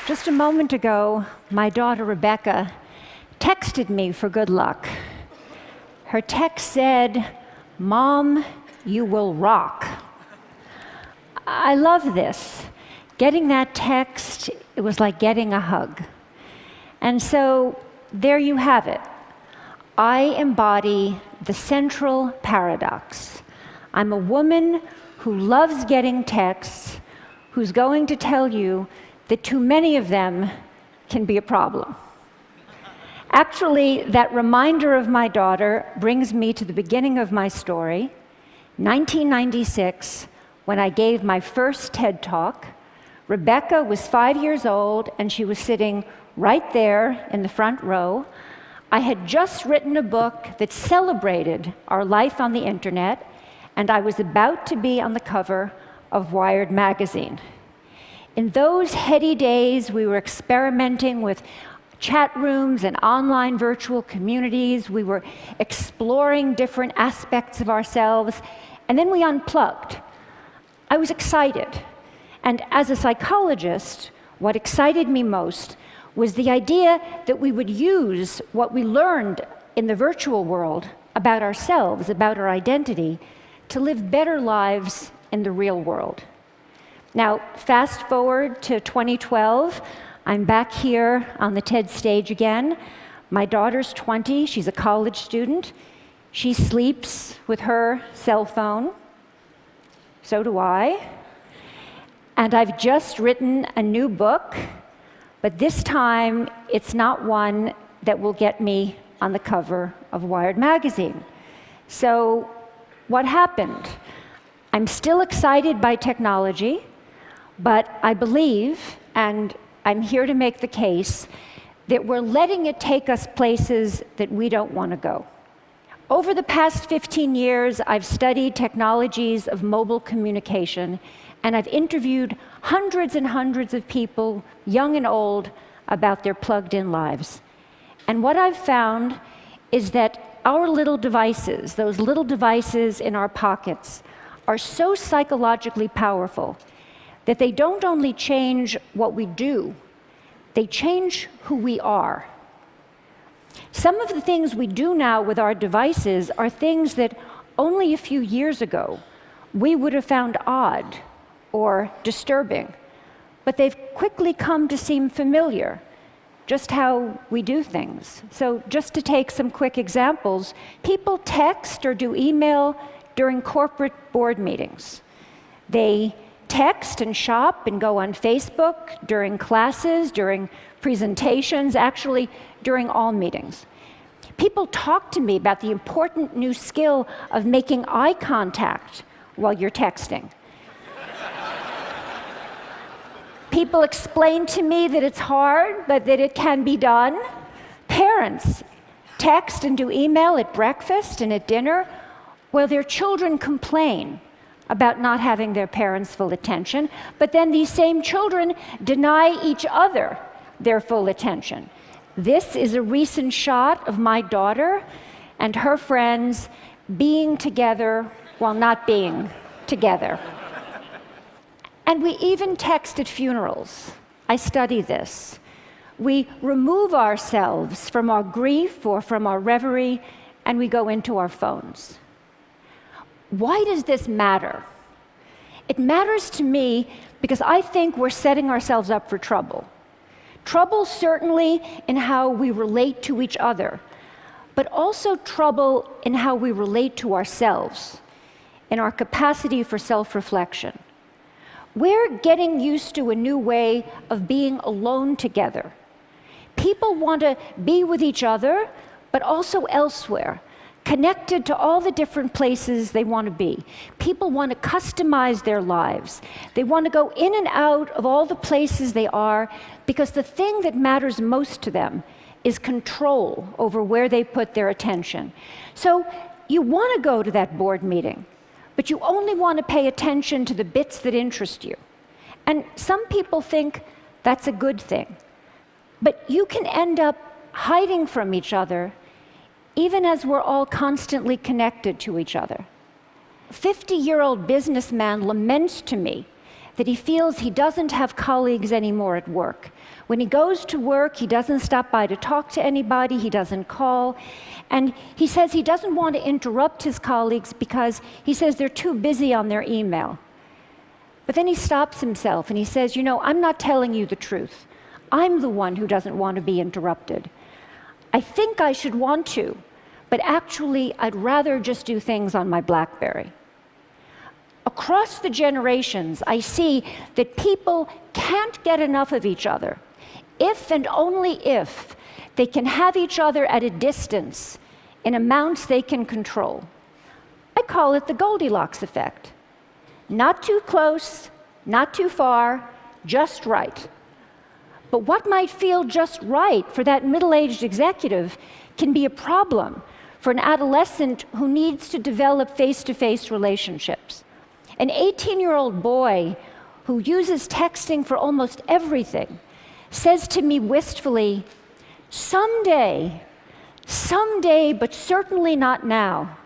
Just a moment ago, my daughter Rebecca texted me for good luck. Her text said, "Mom, you will rock." I love this. Getting that text, it was like getting a hug. And so there you have it. I embody the central paradox. I'm a woman who loves getting texts, who's going to tell you that too many of them can be a problem. Actually, that reminder of my daughter brings me to the beginning of my story, 1996, when I gave my first TED Talk. Rebecca was 5 years old, and she was sitting right there in the front row. I had just written a book that celebrated our life on the internet, and I was about to be on the cover of Wired magazine. In those heady days, we were experimenting with chat rooms and online virtual communities. We were exploring different aspects of ourselves, and then we unplugged. I was excited. And as a psychologist, what excited me most was the idea that we would use what we learned in the virtual world about ourselves, about our identity, to live better lives in the real world. Now, fast forward to 2012, I'm back here on the TED stage again. My daughter's 20, she's a college student. She sleeps with her cell phone. So do I. And I've just written a new book, but this time it's not one that will get me on the cover of Wired magazine. So what happened? I'm still excited by technology, but I believe, and I'm here to make the case, that we're letting it take us places that we don't want to go. Over the past 15 years, I've studied technologies of mobile communication, and I've interviewed hundreds and hundreds of people, young and old, about their plugged-in lives. And what I've found is that our little devices, those little devices in our pockets, are so psychologically powerful that they don't only change what we do, they change who we are. Some of the things we do now with our devices are things that only a few years ago we would have found odd or disturbing, but they've quickly come to seem familiar, just how we do things. So just to take some quick examples, people text or do email during corporate board meetings. They text and shop and go on Facebook during classes, during presentations, actually during all meetings. People talk to me about the important new skill of making eye contact while you're texting. People explain to me that it's hard, but that it can be done. Parents text and do email at breakfast and at dinner while their children complain about not having their parents' full attention, but then these same children deny each other their full attention. This is a recent shot of my daughter and her friends being together while not being together. And we even text at funerals. I study this. We remove ourselves from our grief or from our reverie, and we go into our phones. Why does this matter? It matters to me because I think we're setting ourselves up for trouble. Trouble certainly in how we relate to each other, but also trouble in how we relate to ourselves, in our capacity for self-reflection. We're getting used to a new way of being alone together. People want to be with each other, but also elsewhere, connected to all the different places they want to be. People want to customize their lives. They want to go in and out of all the places they are because the thing that matters most to them is control over where they put their attention. So you want to go to that board meeting, but you only want to pay attention to the bits that interest you. And some people think That's a good thing. But you can end up hiding from each other even as we're all constantly connected to each other. A 50-year-old businessman laments to me that he feels he doesn't have colleagues anymore at work. When he goes to work, he doesn't stop by to talk to anybody, he doesn't call, and he says he doesn't want to interrupt his colleagues because he says they're too busy on their email. But then he stops himself and he says, I'm not telling you the truth. I'm the one who doesn't want to be interrupted. I think I should want to, but actually I'd rather just do things on my BlackBerry. Across the generations, I see that people can't get enough of each other if and only if they can have each other at a distance in amounts they can control. I call it the Goldilocks effect. Not too close, not too far, just right. But what might feel just right for that middle-aged executive can be a problem for an adolescent who needs to develop face-to-face relationships. An 18-year-old boy who uses texting for almost everything says to me wistfully, someday, but certainly not now,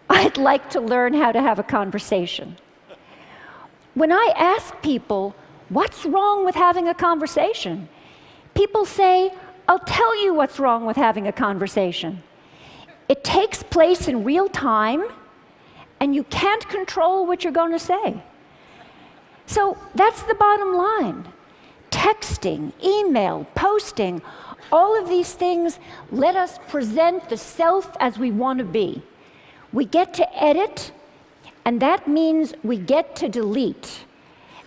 I'd like to learn how to have a conversation. When I ask people, what's wrong with having a conversation? People say, I'll tell you what's wrong with having a conversation. It takes place in real time, and you can't control what you're going to say. So that's the bottom line. Texting, email, posting, all of these things let us present the self as we want to be. We get to edit, and that means we get to delete.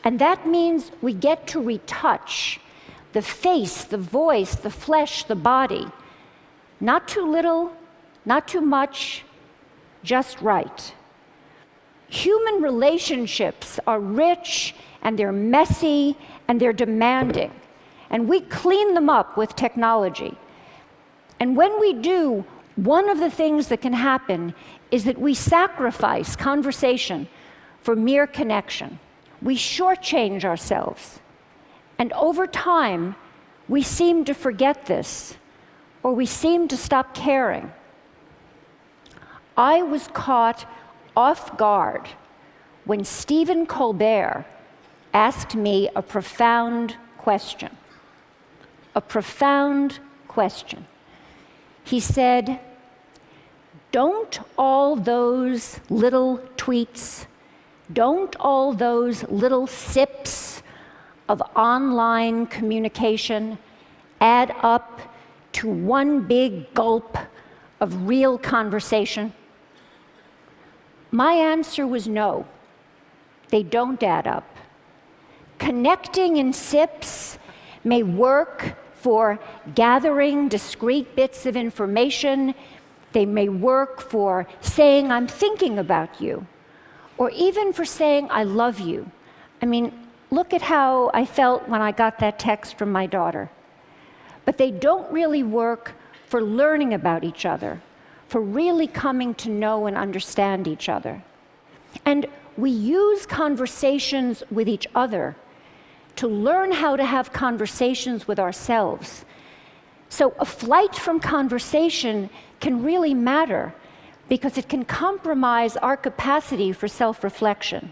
And that means we get to retouch the face, the voice, the flesh, the body. Not too little, not too much, just right. Human relationships are rich, and they're messy, and they're demanding. And we clean them up with technology. And when we do, one of the things that can happen is that we sacrifice conversation for mere connection. We shortchange ourselves. And over time, we seem to forget this, or we seem to stop caring. I was caught off guard when Stephen Colbert asked me a profound question. A profound question. He said, don't all those little tweets, don't all those little sips of online communication add up to one big gulp of real conversation? My answer was no, they don't add up. Connecting in sips may work for gathering discrete bits of information. They may work for saying, I'm thinking about you, or even for saying, I love you. I mean, look at how I felt when I got that text from my daughter. But they don't really work for learning about each other, for really coming to know and understand each other. And we use conversations with each other to learn how to have conversations with ourselves. So a flight from conversation can really matter because it can compromise our capacity for self-reflection.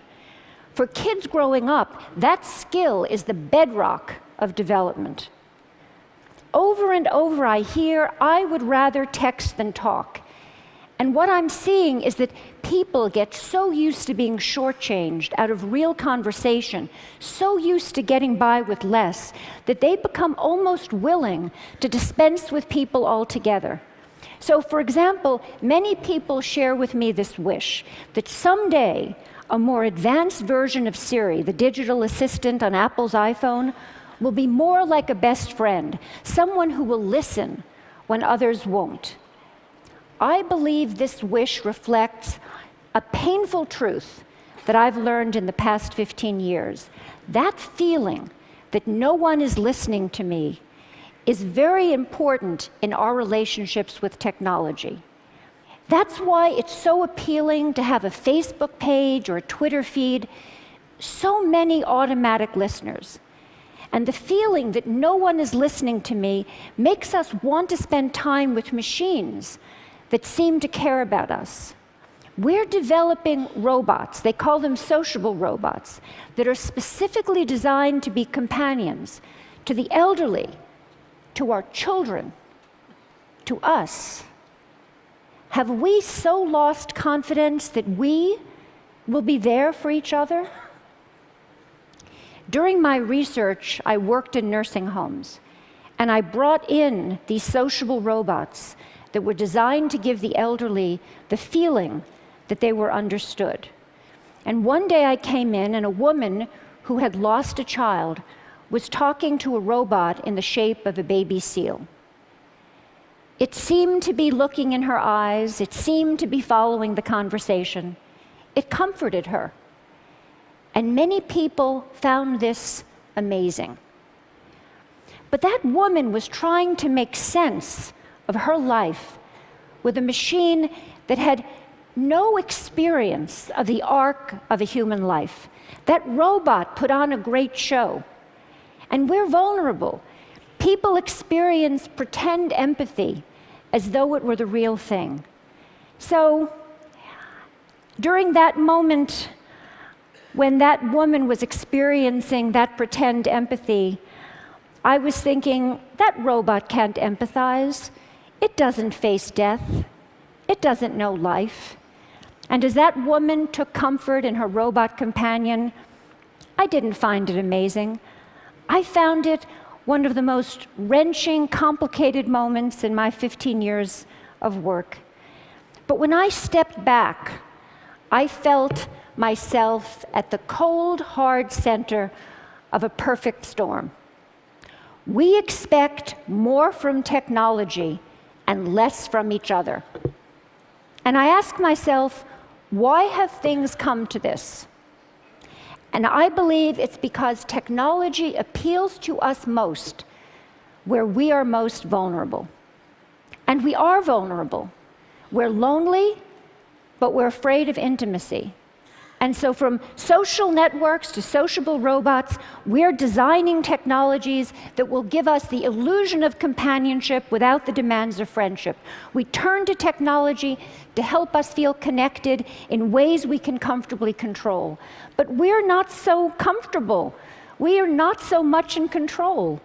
For kids growing up, that skill is the bedrock of development. Over and over I hear, I would rather text than talk. And what I'm seeing is that people get so used to being shortchanged out of real conversation, so used to getting by with less, that they become almost willing to dispense with people altogether. So, for example, many people share with me this wish that someday a more advanced version of Siri, the digital assistant on Apple's iPhone, will be more like a best friend, someone who will listen when others won't. I believe this wish reflects a painful truth that I've learned in the past 15 years. That feeling that no one is listening to me is very important in our relationships with technology. That's why it's so appealing to have a Facebook page or a Twitter feed, so many automatic listeners. And the feeling that no one is listening to me makes us want to spend time with machines that seem to care about us. We're developing robots, they call them sociable robots, that are specifically designed to be companions to the elderly, to our children, to us. Have we so lost confidence that we will be there for each other? During my research, I worked in nursing homes, and I brought in these sociable robots that were designed to give the elderly the feeling that they were understood. And one day I came in, and a woman who had lost a child was talking to a robot in the shape of a baby seal. It seemed to be looking in her eyes. It seemed to be following the conversation. It comforted her. And many people found this amazing. But that woman was trying to make sense of her life with a machine that had no experience of the arc of a human life. That robot put on a great show. And we're vulnerable. People experience pretend empathy as though it were the real thing. So, during that moment, when that woman was experiencing that pretend empathy, I was thinking, that robot can't empathize. It doesn't face death. It doesn't know life. And as that woman took comfort in her robot companion, I didn't find it amazing. I found it one of the most wrenching, complicated moments in my 15 years of work. But when I stepped back, I felt myself at the cold, hard center of a perfect storm. We expect more from technology and less from each other. And I ask myself, why have things come to this? And I believe it's because technology appeals to us most where we are most vulnerable. And we are vulnerable. We're lonely, but we're afraid of intimacy. And so from social networks to sociable robots, we're designing technologies that will give us the illusion of companionship without the demands of friendship. We turn to technology to help us feel connected in ways we can comfortably control. But we're not so comfortable. We are not so much in control.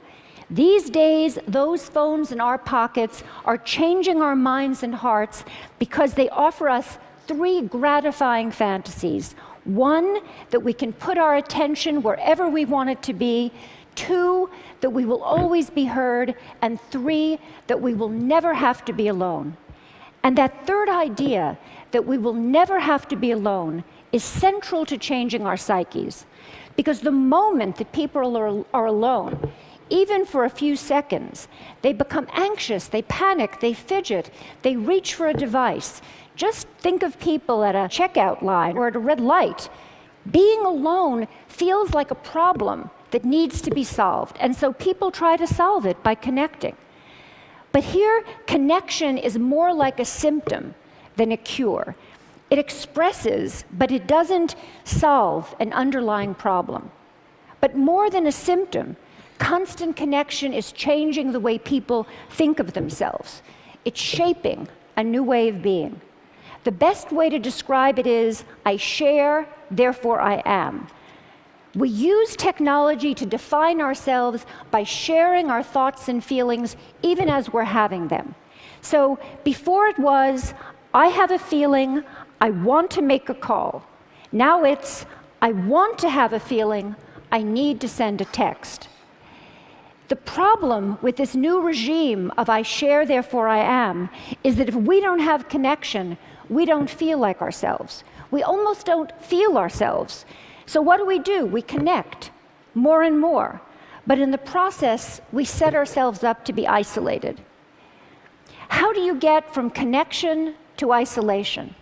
These days, those phones in our pockets are changing our minds and hearts because they offer us three gratifying fantasies. One, that we can put our attention wherever we want it to be. Two, that we will always be heard. And three, that we will never have to be alone. And that third idea, that we will never have to be alone, is central to changing our psyches. Because the moment that people are alone, even for a few seconds, they become anxious, they panic, they fidget, they reach for a device. Just think of people at a checkout line or at a red light. Being alone feels like a problem that needs to be solved, and so people try to solve it by connecting. But here, connection is more like a symptom than a cure. It expresses, but it doesn't solve an underlying problem. But more than a symptom, constant connection is changing the way people think of themselves. It's shaping a new way of being. The best way to describe it is, I share, therefore I am. We use technology to define ourselves by sharing our thoughts and feelings, even as we're having them. So before it was, I have a feeling, I want to make a call. Now it's, I want to have a feeling, I need to send a text. The problem with this new regime of I share, therefore I am, is that if we don't have connection, we don't feel like ourselves. We almost don't feel ourselves. So what do? We connect more and more. But in the process, we set ourselves up to be isolated. How do you get from connection to isolation?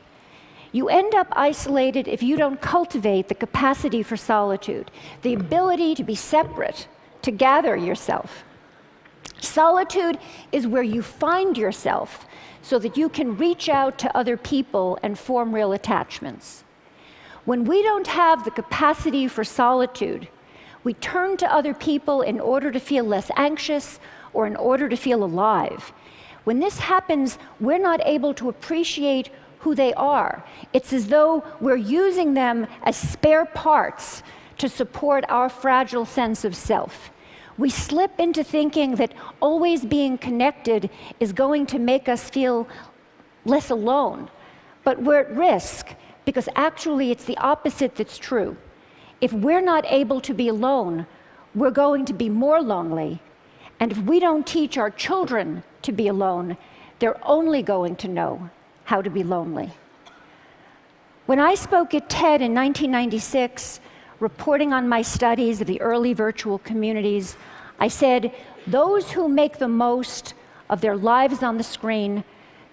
You end up isolated if you don't cultivate the capacity for solitude, the ability to be separate, to gather yourself. Solitude is where you find yourself so that you can reach out to other people and form real attachments. When we don't have the capacity for solitude, We turn to other people in order to feel less anxious or in order to feel alive. When this happens, we're not able to appreciate who they are. It's as though we're using them as spare parts to support our fragile sense of self. We slip into thinking that always being connected is going to make us feel less alone. But we're at risk, because actually it's the opposite that's true. If we're not able to be alone, we're going to be more lonely. And if we don't teach our children to be alone, they're only going to know how to be lonely. When I spoke at TED in 1996, reporting on my studies of the early virtual communities, I said, those who make the most of their lives on the screen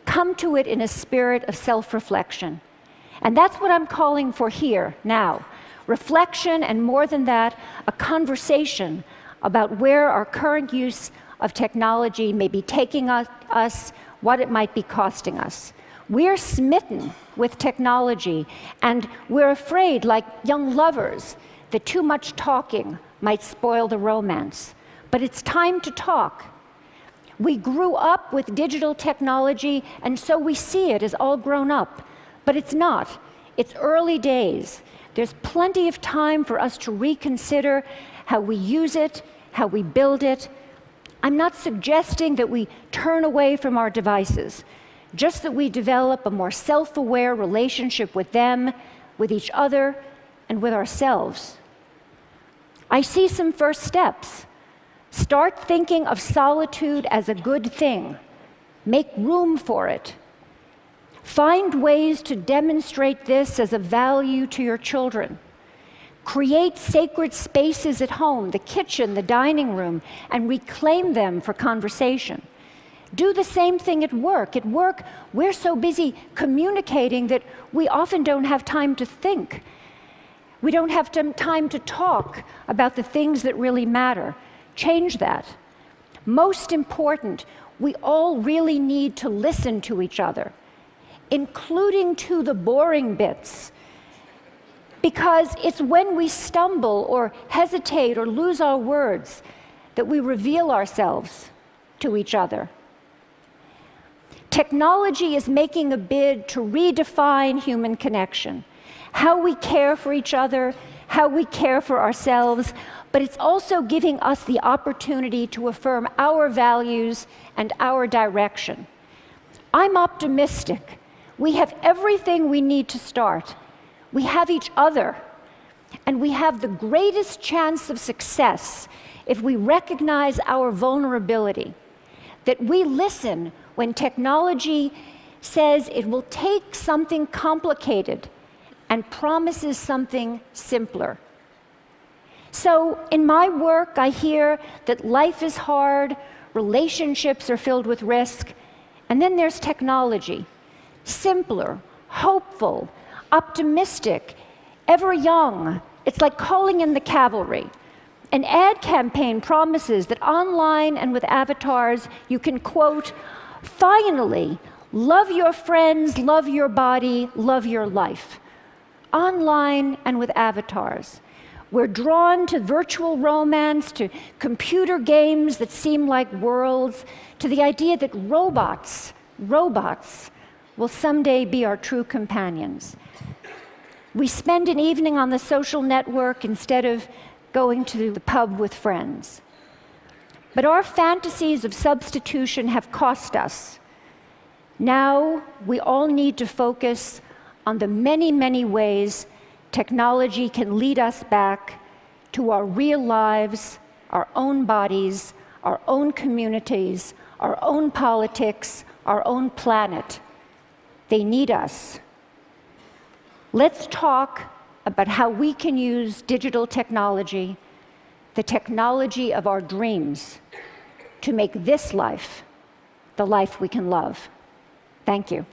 come to it in a spirit of self-reflection. And that's what I'm calling for here, now. Reflection, and more than that, a conversation about where our current use of technology may be taking us, what it might be costing us. We're smitten with technology, and we're afraid, like young lovers, that too much talking might spoil the romance. But it's time to talk. We grew up with digital technology, and so we see it as all grown up. But it's not. It's early days. There's plenty of time for us to reconsider how we use it, how we build it. I'm not suggesting that we turn away from our devices, just that we develop a more self-aware relationship with them, with each other, and with ourselves. I see some first steps. Start thinking of solitude as a good thing. Make room for it. Find ways to demonstrate this as a value to your children. Create sacred spaces at home, the kitchen, the dining room, and reclaim them for conversation. Do the same thing at work. At work, we're so busy communicating that we often don't have time to think. We don't have time to talk about the things that really matter. Change that. Most important, we all really need to listen to each other, including to the boring bits, because it's when we stumble or hesitate or lose our words that we reveal ourselves to each other. Technology is making a bid to redefine human connection, how we care for each other, how we care for ourselves, but it's also giving us the opportunity to affirm our values and our direction. I'm optimistic. We have everything we need to start. We have each other, and we have the greatest chance of success if we recognize our vulnerability, that we listen when technology says it will take something complicated and promises something simpler. So in my work, I hear that life is hard, relationships are filled with risk, and then there's technology. Simpler, hopeful, optimistic, ever young. It's like calling in the cavalry. An ad campaign promises that online and with avatars, you can, quote, finally, love your friends, love your body, love your life. Online and with avatars. We're drawn to virtual romance, to computer games that seem like worlds, to the idea that robots will someday be our true companions. We spend an evening on the social network instead of going to the pub with friends. But our fantasies of substitution have cost us. Now we all need to focus on the many, many ways technology can lead us back to our real lives, our own bodies, our own communities, our own politics, our own planet. They need us. Let's talk about how we can use digital technology, the technology of our dreams, to make this life the life we can love. Thank you.